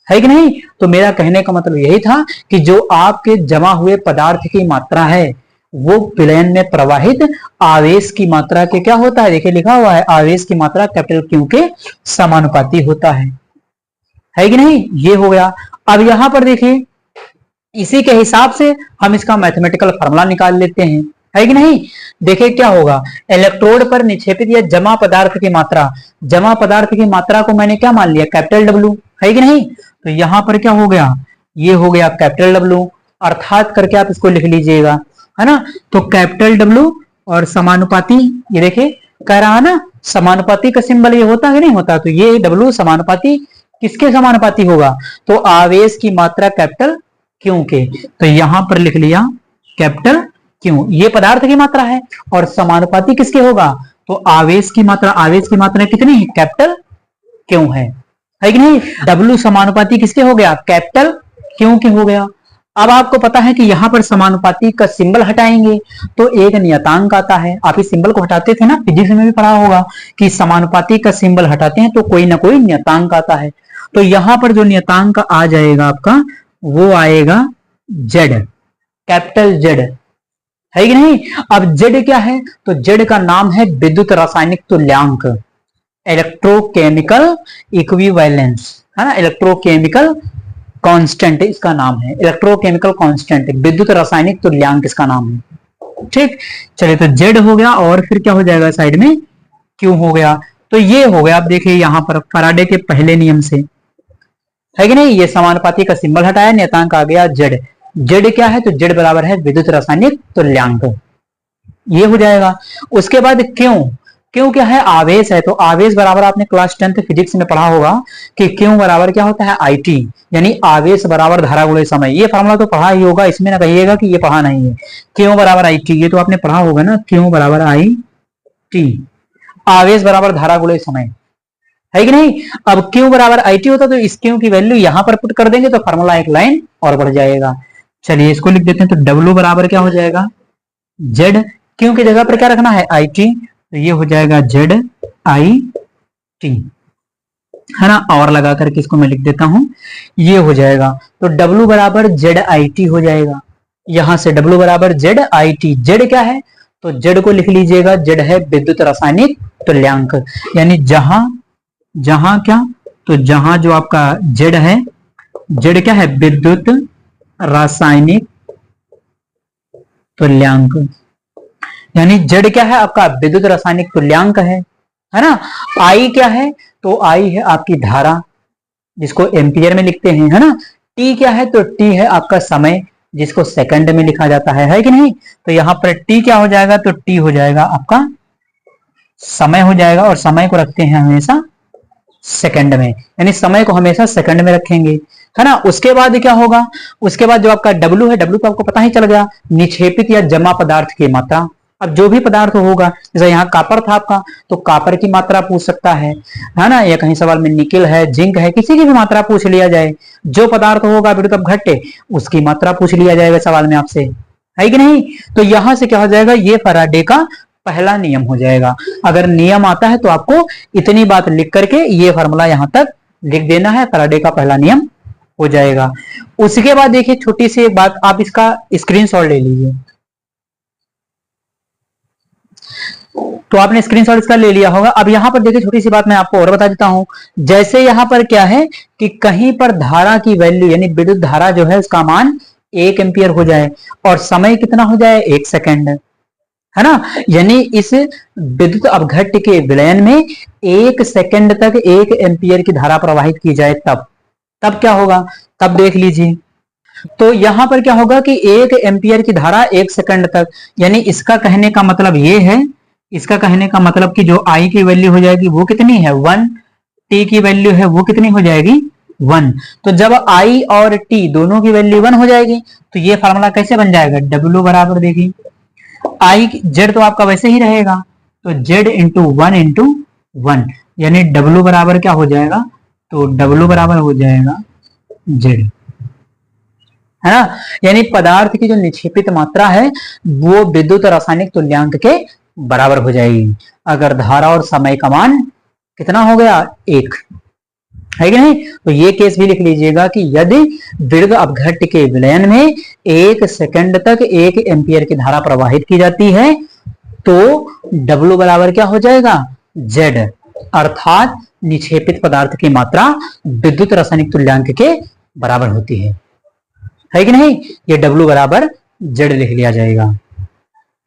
है कि नहीं। तो मेरा कहने का मतलब यही था कि जो आपके जमा हुए पदार्थ की मात्रा है वो विलयन में प्रवाहित आवेश की मात्रा के क्या होता है, देखिए लिखा हुआ है, आवेश की मात्रा कैपिटल क्यू के समानुपाती होता है कि नहीं। ये हो गया। अब यहां पर देखिए इसी के हिसाब से हम इसका मैथमेटिकल फॉर्मूला निकाल लेते हैं, है कि नहीं। देखिए क्या होगा, इलेक्ट्रोड पर निक्षेपित या जमा पदार्थ की मात्रा, जमा पदार्थ की मात्रा को मैंने क्या मान लिया, कैपिटल डब्ल्यू, है कि नहीं। तो यहां पर क्या हो गया, ये हो गया कैपिटल डब्ल्यू, अर्थात करके आप इसको लिख लीजिएगा, है ना। तो कैपिटल डब्ल्यू और समानुपाती, ये देखिए कह रहा है ना, समानुपाती का सिंबल ये होता है नहीं होता, तो ये डब्ल्यू समानुपाती किसके समानुपाती होगा, तो आवेश की मात्रा कैपिटल क्यू के। तो यहां पर लिख लिया कैपिटल क्यू, ये पदार्थ की मात्रा है, और समानुपाती किसके होगा, तो आवेश की मात्रा, आवेश की मात्रा कितनी है, कैपिटल क्यू है कि नहीं। डब्ल्यू समानुपाती किसके हो गया, कैपिटल क्यू के हो गया। अब आपको पता है कि यहां पर समानुपाती का सिंबल हटाएंगे तो एक नियतांक आता है, आप इस सिंबल को हटाते थे ना, फिजिक्स में भी पढ़ा होगा कि समानुपाती का सिंबल हटाते हैं तो कोई ना कोई नियतांक आता है। तो यहां पर जो नियतांक आ जाएगा आपका वो आएगा जेड, कैपिटल जेड, है कि नहीं। अब जेड क्या है, तो जेड का नाम है विद्युत रासायनिक तुल्यांक, इलेक्ट्रोकेमिकल इक्विवेलेंस, है ना, इलेक्ट्रोकेमिकल कांस्टेंट इसका नाम है, इलेक्ट्रोकेमिकल कांस्टेंट, विद्युत रासायनिक तुल्यांक इसका नाम है। ठीक, चलिए तो जेड हो गया, और फिर क्या हो जाएगा साइड में, क्यू हो गया। तो ये हो गया, आप देखिए यहां पर फैराडे के पहले नियम से, है कि नहीं। ये समानुपाती का सिंबल हटाया, नियतांक आ गया जेड। जेड क्या है, तो जेड बराबर है विद्युत रासायनिक तुल्यांक, ये हो जाएगा। उसके बाद क्यों, क्यू क्या है, आवेश है। तो आवेश बराबर आपने क्लास 10th फिजिक्स में पढ़ा होगा कि क्यू बराबर क्या होता है, आई टी, यानी आवेश बराबर धारा गुणे समय। ये फॉर्मूला तो पढ़ा ही होगा, इसमें ना कहिएगा कि ये पढ़ा नहीं है। क्यू बराबर आई टी, ये तो आपने पढ़ा होगा ना, क्यू बराबर आई टी, आवेश बराबर धारा गुणे समय, है कि नहीं। अब क्यू बराबर आई टी होता तो इस क्यू की वैल्यू यहां पर पुट कर देंगे तो फॉर्मूला एक लाइन और बढ़ जाएगा। चलिए इसको लिख देते हैं। तो डब्ल्यू बराबर क्या हो जाएगा, जेड, क्यू की जगह पर क्या रखना है, आई टी, तो ये हो जाएगा जेड आई टी, है ना। और लगा करके इसको मैं लिख देता हूं, ये हो जाएगा। तो डब्ल्यू बराबर जेड आई टी हो जाएगा। यहां से डब्ल्यू बराबर जेड आई टी, जेड क्या है, तो जेड को लिख लीजिएगा, जेड है विद्युत रासायनिक तुल्यांक, यानी जहां जहां क्या, तो जहां जो आपका जेड है, जेड क्या है, विद्युत रासायनिक तुल्यांक, यानी जेड क्या है आपका विद्युत रासायनिक तुल्यांक है ना। आई क्या है, तो आई है आपकी धारा, जिसको एम्पियर में लिखते हैं, है ना। टी क्या है, तो टी है आपका समय, जिसको सेकंड में लिखा जाता है कि नहीं। तो यहां पर टी क्या हो जाएगा, तो टी हो जाएगा आपका समय हो जाएगा, और समय को रखते हैं हमेशा सेकंड में, यानी समय को हमेशा सेकंड में रखेंगे, है ना। उसके बाद क्या होगा, उसके बाद जो आपका डब्ल्यू है, डब्ल्यू तो आपको पता ही चल गया, निक्षेपित या जमा पदार्थ की मात्रा। अब जो भी पदार्थ होगा, जैसे यहाँ कापर था आपका, तो कापर की मात्रा पूछ सकता है ना। या कहीं सवाल में निकिल है, जिंक है, किसी की भी मात्रा पूछ लिया जाए, जो पदार्थ होगा विद्युत अपघट्य उसकी मात्रा पूछ लिया जाएगा सवाल में आपसे, है कि नहीं। तो यहां से क्या हो जाएगा, ये फैराडे का पहला नियम हो जाएगा। अगर नियम आता है तो आपको इतनी बात लिख करके ये फॉर्मूला यहां तक लिख देना है, फैराडे का पहला नियम हो जाएगा। उसके बाद देखिए छोटी सी एक बात, आप इसका स्क्रीनशॉट ले लीजिए। तो आपने स्क्रीनशॉट इसका ले लिया होगा। अब यहां पर देखिए छोटी सी बात मैं आपको और बता देता हूं, जैसे यहां पर क्या है कि कहीं पर धारा की वैल्यू यानी विद्युत धारा जो है उसका मान 1 एम्पियर हो जाए और समय कितना हो जाए, 1 सेकेंड, है ना। यानी इस विद्युत अपघट्य के विलयन में 1 सेकंड तक 1 एम्पियर की धारा प्रवाहित की जाए, तब क्या होगा, तब देख लीजिए। तो यहां पर क्या होगा कि 1 एम्पियर की धारा 1 सेकंड तक, यानी इसका कहने का मतलब ये है, इसका कहने का मतलब कि जो आई की वैल्यू हो जाएगी वो कितनी है, 1, टी की वैल्यू है वो कितनी हो जाएगी, 1। तो जब आई और टी दोनों की वैल्यू 1 हो जाएगी तो ये फार्मूला कैसे बन जाएगा, डब्ल्यू बराबर देखिए, आई जेड तो आपका वैसे ही रहेगा, तो जेड इंटू 1 यानी डब्ल्यू बराबर क्या हो जाएगा, तो डब्ल्यू बराबर हो जाएगा जेड, है ना। यानी पदार्थ की जो निक्षेपित मात्रा है वो विद्युत रासायनिक तुल्यांक के बराबर हो जाएगी अगर धारा और समय का मान कितना हो गया, 1, है कि नहीं। तो ये केस भी लिख लीजिएगा कि यदि विद्युत अपघट्य के विलयन में 1 सेकंड तक 1 एम्पियर की धारा प्रवाहित की जाती है तो W बराबर क्या हो जाएगा, Z, अर्थात निक्षेपित पदार्थ की मात्रा विद्युत रासायनिक तुल्यांक के बराबर होती है कि नहीं। ये W बराबर Z लिख लिया जाएगा,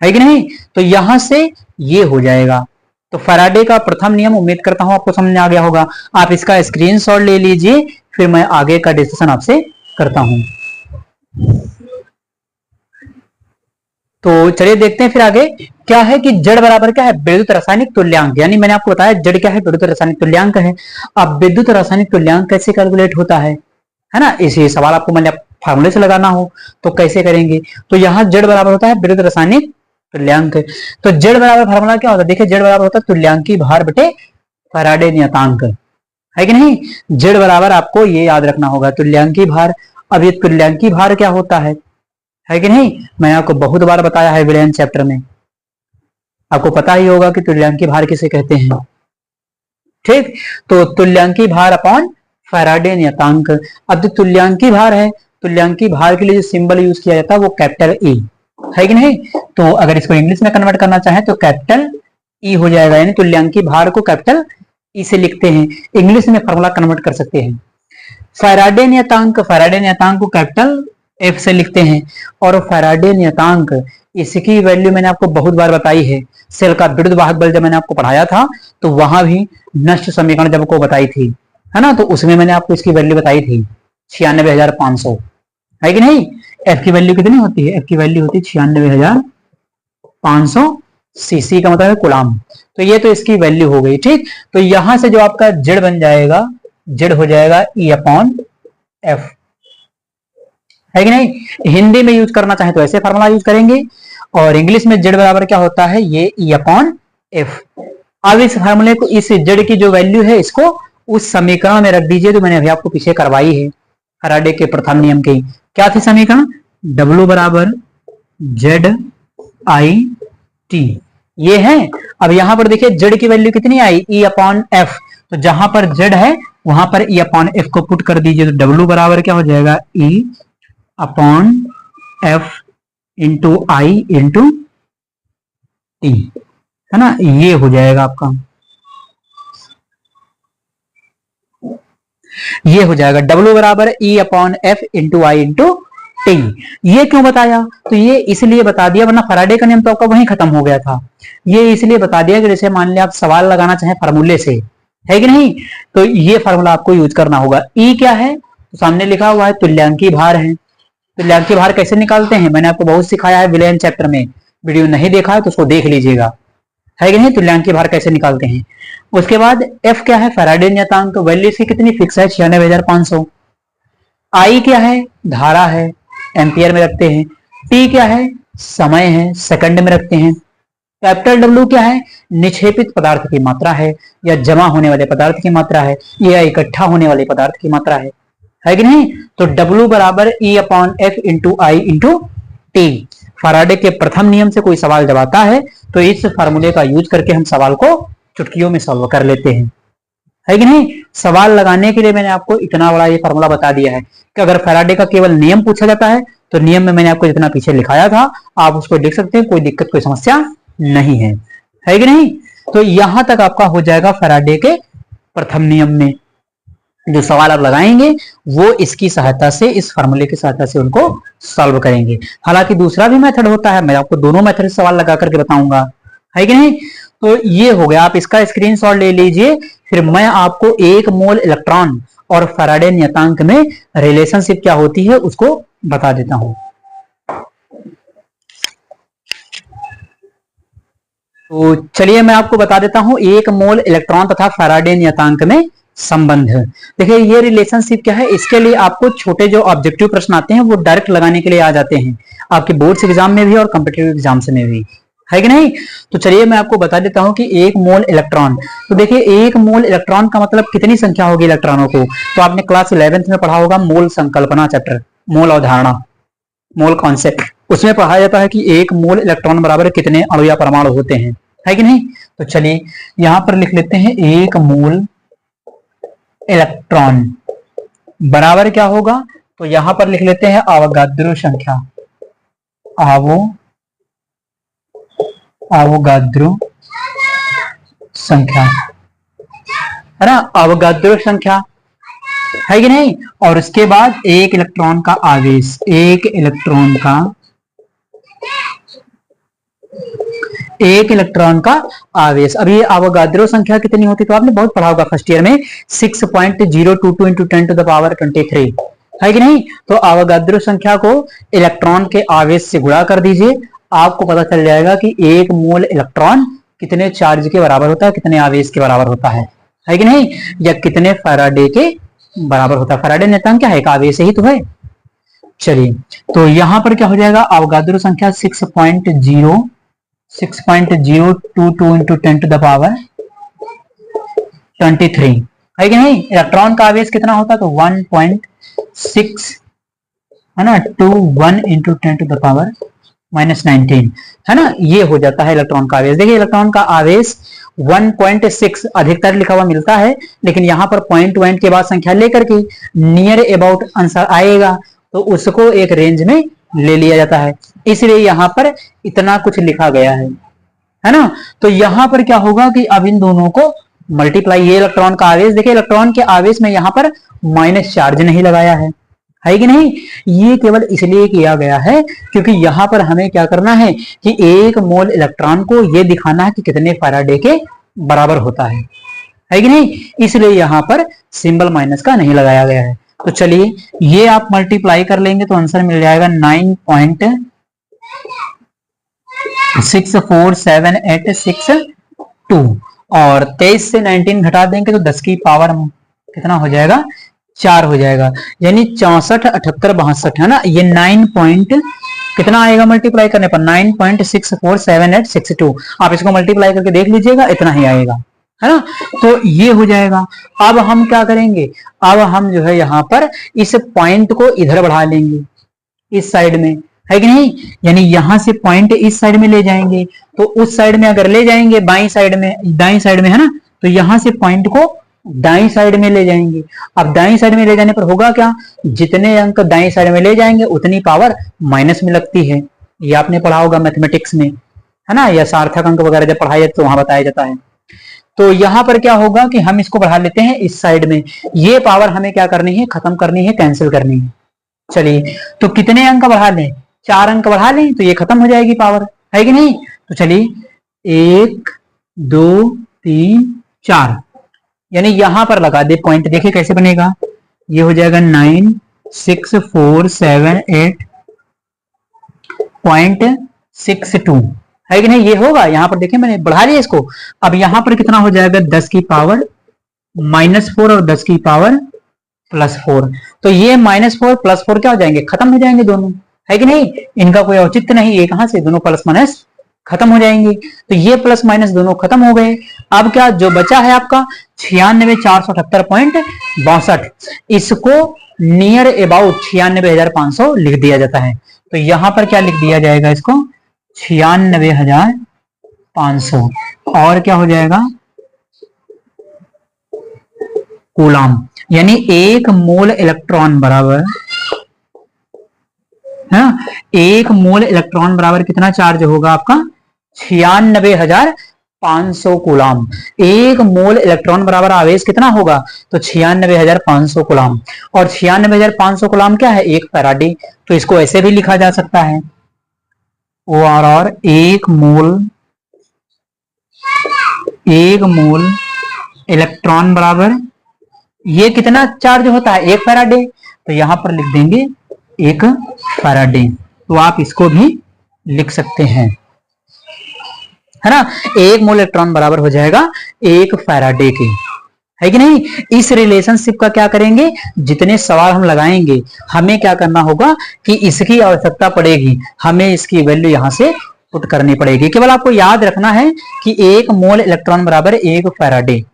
है कि नहीं। तो यहां से ये हो जाएगा। तो फैराडे का प्रथम नियम उम्मीद करता हूं आपको समझ में आ गया होगा। आप इसका स्क्रीनशॉट ले लीजिए, फिर मैं आगे का डिस्कशन आपसे करता हूं। तो चलिए देखते हैं फिर आगे क्या है कि जड़ बराबर क्या है, विद्युत रासायनिक तुल्यांक, यानी मैंने आपको बताया जड़ क्या है, विद्युत रासायनिक तुल्यांक है। अब विद्युत रासायनिक तुल्यांक कैसे कैलकुलेट होता है ना, इसी सवाल आपको मैंने फार्मूले से लगाना हो तो कैसे करेंगे। तो यहाँ जड़ बराबर होता है विद्युत रासायनिक तुल्यांक। तो जेड बराबर फार्मूला क्या होता है, देखिए जेड बराबर होता है तुल्यांकी भार बटे फैराडे नियतांक, है कि नहीं। जेड बराबर आपको ये याद रखना होगा तुल्यांकी भार। अब ये तुल्यांकी भार क्या होता है कि नहीं, मैंने आपको बहुत बार बताया है विलयन चैप्टर में, आपको पता ही होगा कि तुल्यांकी भार किसे कहते हैं, ठीक। तो तुल्यांकी भार अपॉन फैराडे नियतांक। अब जो तुल्यांकी भार है, तुल्यांकी भार के लिए जो सिंबल यूज किया जाता है वो कैपिटल ई, है कि नहीं। तो अगर इसको इंग्लिश में कन्वर्ट करना चाहे तो कैपिटल ई हो जाएगा, यानी तुल्यांकी भार को कैपिटल ई से लिखते हैं, इंग्लिश में फॉर्मूला कन्वर्ट कर सकते हैं। फैराडे नियतांक को कैपिटल एफ से लिखते हैं, और फैराडे नियतांक इसकी वैल्यू मैंने आपको बहुत बार बताई है। सेल का विद्युत वाहक बल जब मैंने आपको पढ़ाया था तो वहां भी नष्ट समीकरण जब आपको बताई थी, है ना, तो उसमें मैंने आपको इसकी वैल्यू बताई थी 96,500, है कि नहीं। एफ की वैल्यू कितनी होती है, एफ की वैल्यू होती है 96,500 सीसी का मतलब है कूलाम। तो ये तो इसकी वैल्यू हो गई, ठीक। तो यहां से जो आपका जेड बन जाएगा, जेड हो जाएगा ई अपॉन एफ, है कि नहीं। हिंदी में यूज करना चाहे तो ऐसे फार्मूला यूज करेंगे, और इंग्लिश में जेड बराबर क्या होता है, ये ई अपॉन एफ। अब इस फार्मूले को, इस जेड की जो वैल्यू है इसको उस समीकरण में रख दीजिए जो मैंने अभी आपको पीछे करवाई है, फैराडे के प्रथम नियम की। क्या थी समीकरण, W बराबर जेड आई टी, ये है। अब यहां पर देखिए जेड की वैल्यू कितनी आई, ई अपॉन एफ। तो जहां पर जेड है वहां पर ई अपॉन एफ को पुट कर दीजिए, तो W बराबर क्या हो जाएगा, ई अपॉन एफ इंटू आई इंटू टी, है ना। ये हो जाएगा आपका, ये हो जाएगा W बराबर ई अपॉन एफ इंटू आई इंटू टी। ये क्यों बताया, तो ये इसलिए बता दिया, वरना फैराडे का नियम तो आपका वहीं खत्म हो गया था। ये इसलिए बता दिया कि जैसे मान लिया आप सवाल लगाना चाहे फार्मूले से, है कि नहीं, तो ये फार्मूला आपको यूज करना होगा। ई क्या है, तो सामने लिखा हुआ है तुल्यांकी भार है। तुल्यांकी भार कैसे निकालते हैं, मैंने आपको बहुत सिखाया है विलयन चैप्टर में, वीडियो नहीं देखा है तो उसको देख लीजिएगा, है कि नहीं, तुल्यांकी भार कैसे निकालते हैं। उसके बाद एफ क्या है, फैराडे नियतांक, वैल्यू इसकी कितनी फिक्स है, 96,500। आई क्या है, धारा है, एम्पियर में रखते हैं। टी क्या है, समय है, सेकंड में रखते हैं। कैपिटल डब्ल्यू क्या है, निक्षेपित पदार्थ की मात्रा है, या जमा होने वाले पदार्थ की मात्रा है, या इकट्ठा होने वाले पदार्थ की मात्रा है कि नहीं। तो W बराबर ई अपॉन एफ इंटू आई इंटू टी। फैराडे के प्रथम नियम से कोई सवाल जब आता है तो इस फार्मूले का यूज करके हम सवाल को चुटकियों में सॉल्व कर लेते हैं, है कि नहीं। सवाल लगाने के लिए मैंने आपको इतना बड़ा ये फार्मूला बता दिया है कि अगर फैराडे का केवल नियम पूछा जाता है तो नियम में मैंने आपको जितना पीछे लिखाया था आप उसको लिख सकते हैं, कोई दिक्कत कोई समस्या नहीं है कि नहीं। तो यहां तक आपका हो जाएगा फैराडे के प्रथम नियम में जो सवाल आप लगाएंगे वो इसकी सहायता से, इस फार्मूले की सहायता से उनको सॉल्व करेंगे। हालांकि दूसरा भी मेथड होता है, मैं आपको दोनों मेथड से सवाल लगा करके बताऊंगा, है कि नहीं। तो ये हो गया, आप इसका स्क्रीनशॉट ले लीजिए। फिर मैं आपको एक मोल इलेक्ट्रॉन और फैराडे नियतांक में रिलेशनशिप क्या होती है उसको बता देता हूं। तो चलिए मैं आपको बता देता हूं एक मोल इलेक्ट्रॉन तथा फैराडे नियतांक में संबंध। देखिए ये रिलेशनशिप क्या है, इसके लिए आपको छोटे जो ऑब्जेक्टिव प्रश्न आते हैं वो डायरेक्ट लगाने के लिए आ जाते हैं, आपके बोर्ड्स एग्जाम में भी और कॉम्पिटिटिव एग्जाम्स में भी, है कि नहीं। तो चलिए मैं आपको बता देता हूं कि एक मोल इलेक्ट्रॉन, तो देखिए एक मोल इलेक्ट्रॉन का मतलब कितनी संख्या होगी इलेक्ट्रॉनों को, तो आपने क्लास 11th में पढ़ा होगा मोल संकल्पना चैप्टर, मोल अवधारणा, मोल कॉन्सेप्ट, उसमें पढ़ा जाता है कि एक मोल इलेक्ट्रॉन बराबर कितने अणु या परमाणु होते हैं, है कि नहीं। तो चलिए यहां पर लिख लेते हैं एक मोल इलेक्ट्रॉन बराबर क्या होगा, तो यहां पर लिख लेते हैं अवोगाद्रो संख्या, अवोगाद्रो संख्या, है ना, अवोगाद्रो संख्या, है कि नहीं। और उसके बाद एक इलेक्ट्रॉन का आवेश, एक इलेक्ट्रॉन का आवेश। अब ये अवोगाद्रो संख्या कितनी होती है तो आपने बहुत पढ़ा होगा फर्स्ट ईयर में, 6.022 इंटू 10 टू द पावर 23, है कि नहीं। तो अवोगाद्रो संख्या को इलेक्ट्रॉन के आवेश से गुणा कर दीजिए, आपको पता चल जाएगा कि एक मोल इलेक्ट्रॉन कितने चार्ज के बराबर होता है, कितने आवेश के बराबर होता है कि नहीं, या कितने फैराडे के बराबर होता है। फैराडे नियतांक क्या है, एक आवेश ही तो है। चलिए तो यहां पर क्या हो जाएगा, अवोगाद्रो संख्या 6.022 इंटू 10 टू द पावर 23, है कि नहीं। इलेक्ट्रॉन का आवेश कितना होता है, तो 1.6, है ना, 21 इंटू 10 टू द पावर -19, है ना। ये हो जाता है इलेक्ट्रॉन का आवेश। देखिए इलेक्ट्रॉन का आवेश 1.6 अधिकतर लिखा हुआ मिलता है, लेकिन यहाँ पर पॉइंट वन के बाद संख्या लेकर के नियर अबाउट आंसर आएगा तो उसको एक रेंज में ले लिया जाता है, इसलिए यहाँ पर इतना कुछ लिखा गया है ना। तो यहाँ पर क्या होगा कि अब इन दोनों को मल्टीप्लाई, ये इलेक्ट्रॉन का आवेश, देखिए इलेक्ट्रॉन के आवेश में यहाँ पर माइनस चार्ज नहीं लगाया है कि नहीं। ये केवल इसलिए किया गया है क्योंकि यहाँ पर हमें क्या करना है कि एक मोल इलेक्ट्रॉन को ये दिखाना है कि कितने फैराडे के बराबर होता है कि नहीं, इसलिए यहाँ पर सिंबल माइनस का नहीं लगाया गया है। तो चलिए ये आप मल्टीप्लाई कर लेंगे तो आंसर मिल जाएगा 64786 और 23 से 19 घटा देंगे तो 10 की पावर कितना हो जाएगा, 4 हो जाएगा। यानी 64 78 62 है ना, ये 9 पॉइंट कितना आएगा मल्टीप्लाई करने पर 9.647862। आप इसको मल्टीप्लाई करके देख लीजिएगा, इतना ही आएगा, है ना। तो ये हो जाएगा। अब हम क्या करेंगे, अब हम जो है यहाँ पर इस पॉइंट को इधर बढ़ा लेंगे, इस साइड में, है कि नहीं। यानी यहां से पॉइंट इस साइड में ले जाएंगे, तो उस साइड में अगर ले जाएंगे बाई साइड में, दाई साइड में, है ना, तो यहां से पॉइंट को दाई साइड में ले जाएंगे। अब दाई साइड में ले जाने पर होगा क्या, जितने अंक दाई साइड में ले जाएंगे उतनी पावर माइनस में लगती है। ये आपने पढ़ा होगा मैथमेटिक्स में, है ना, या सार्थक अंक वगैरह जब पढ़ाया तो वहां बताया जाता है। तो यहां पर क्या होगा कि हम इसको बढ़ा लेते हैं इस साइड में, ये पावर हमें क्या करनी है, खत्म करनी है, कैंसिल करनी है। चलिए, तो कितने अंक बढ़ा लें, 4 अंक बढ़ा लें तो ये खत्म हो जाएगी पावर, है कि नहीं। तो चलिए 1 2 3 4, यानी यहां पर लगा दे पॉइंट, देखिए कैसे बनेगा, ये हो जाएगा 96478.62, है कि नहीं, ये होगा। यहां पर देखिए मैंने बढ़ा लिया इसको। अब यहां पर कितना हो जाएगा, 10 की पावर -4 और 10 की पावर +4। तो ये -4 +4 क्या हो जाएंगे, खत्म हो जाएंगे दोनों, है कि नहीं। इनका कोई औचित्य नहीं, ये कहां से, दोनों प्लस माइनस खत्म हो जाएंगे। तो ये प्लस माइनस दोनों खत्म हो गए। अब क्या जो बचा है आपका 96,478.62, इसको नियर अबाउट 96,500 लिख दिया जाता है। तो यहां पर क्या लिख दिया जाएगा, इसको 96,500 और क्या हो जाएगा, कूलम, यानी 1 मोल इलेक्ट्रॉन बराबर, है ना, 1 मोल इलेक्ट्रॉन बराबर कितना चार्ज होगा आपका, 96,500 कूलम। 1 मोल इलेक्ट्रॉन बराबर आवेश कितना होगा, तो 96,500 कूलम। और 96,500 कूलम क्या है, 1 फैराडे। तो इसको ऐसे भी लिखा जा सकता है, और 1 मोल इलेक्ट्रॉन बराबर ये कितना चार्ज होता है, 1 फैराडे। तो यहां पर लिख देंगे 1 फैराडे। तो आप इसको भी लिख सकते हैं, है ना। 1 मोल इलेक्ट्रॉन बराबर हो जाएगा 1 फैराडे के, है कि नहीं। इस रिलेशनशिप का क्या करेंगे, जितने सवाल हम लगाएंगे हमें क्या करना होगा कि इसकी आवश्यकता पड़ेगी, हमें इसकी वैल्यू यहां से पुट करनी पड़ेगी। केवल आपको याद रखना है कि 1 मोल इलेक्ट्रॉन बराबर 1 फैराडे,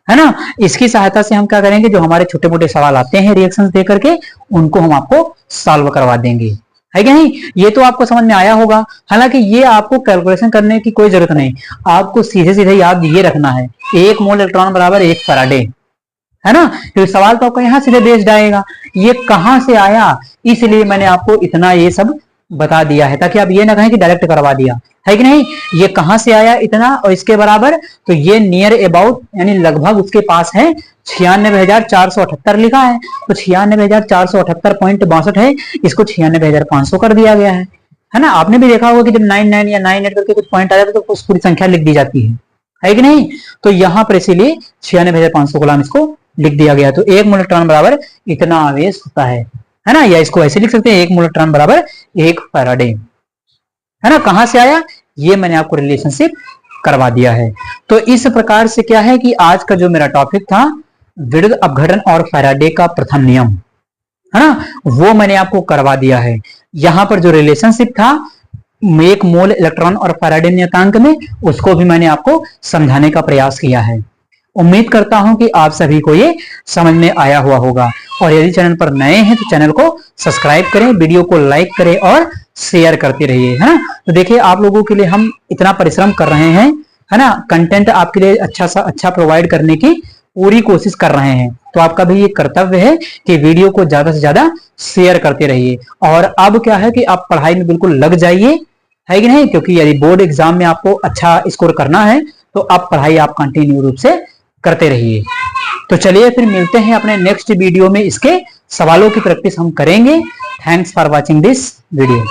है ना। इसकी सहायता से हम क्या करेंगे, जो हमारे छोटे मोटे सवाल आते हैं रिएक्शंस दे करके, उनको हम आपको सॉल्व करवा देंगे, है कि नहीं। ये तो आपको समझ में आया होगा। हालांकि ये आपको कैलकुलेशन करने की कोई जरूरत नहीं, आपको सीधे सीधे याद ये रखना है, 1 मोल इलेक्ट्रॉन बराबर 1 फैराडे, है ना। तो सवाल तो आपको यहाँ सीधे बेस्ड आएगा, ये कहां से आया, इसलिए मैंने आपको इतना ये सब बता दिया है, ताकि आप ये ना कहें कि डायरेक्ट करवा दिया, है कि नहीं। ये कहां से आया इतना और इसके बराबर, तो ये नियर अबाउट यानी लगभग उसके पास है 96,478 लिखा है। तो 96,478.62 है, इसको 96,500 कर दिया गया है ना। आपने भी देखा होगा कि जब 99 या 98 करके कुछ पॉइंट आ जाता है तो उस पूरी संख्या लिख दी जाती है कि नहीं। तो यहां पर इसीलिए 96,500 गुलाम इसको लिख दिया गया। तो 1 मोल इलेक्ट्रॉन बराबर इतना आवेश होता है ना। या इसको ऐसे लिख सकते हैं, 1 मोल इलेक्ट्रॉन बराबर 1 फैराडे, है ना। कहां से आया, ये मैंने आपको रिलेशनशिप करवा दिया है। तो इस प्रकार से क्या है कि आज का जो मेरा टॉपिक था विद्युत अपघटन और फैराडे का प्रथम नियम, है ना, वो मैंने आपको करवा दिया है। यहां पर जो रिलेशनशिप था 1 मोल इलेक्ट्रॉन और फैराडे नियतांक में, उसको भी मैंने आपको समझाने का प्रयास किया है। उम्मीद करता हूं कि आप सभी को ये समझ में आया हुआ होगा। और यदि चैनल पर नए हैं तो चैनल को सब्सक्राइब करें, वीडियो को लाइक करें और शेयर करते रहिए, है ना। तो देखिए आप लोगों के लिए हम इतना परिश्रम कर रहे हैं, है ना, कंटेंट आपके लिए अच्छा प्रोवाइड करने की पूरी कोशिश कर रहे हैं। तो आपका भी ये कर्तव्य है कि वीडियो को ज्यादा से ज्यादा शेयर करते रहिए। और अब क्या है कि आप पढ़ाई में बिल्कुल लग जाइए, है कि नहीं, क्योंकि यदि बोर्ड एग्जाम में आपको अच्छा स्कोर करना है तो आप पढ़ाई आप कंटिन्यू रूप से करते रहिए। तो चलिए फिर मिलते हैं अपने नेक्स्ट वीडियो में, इसके सवालों की प्रैक्टिस हम करेंगे। Thanks for watching this video.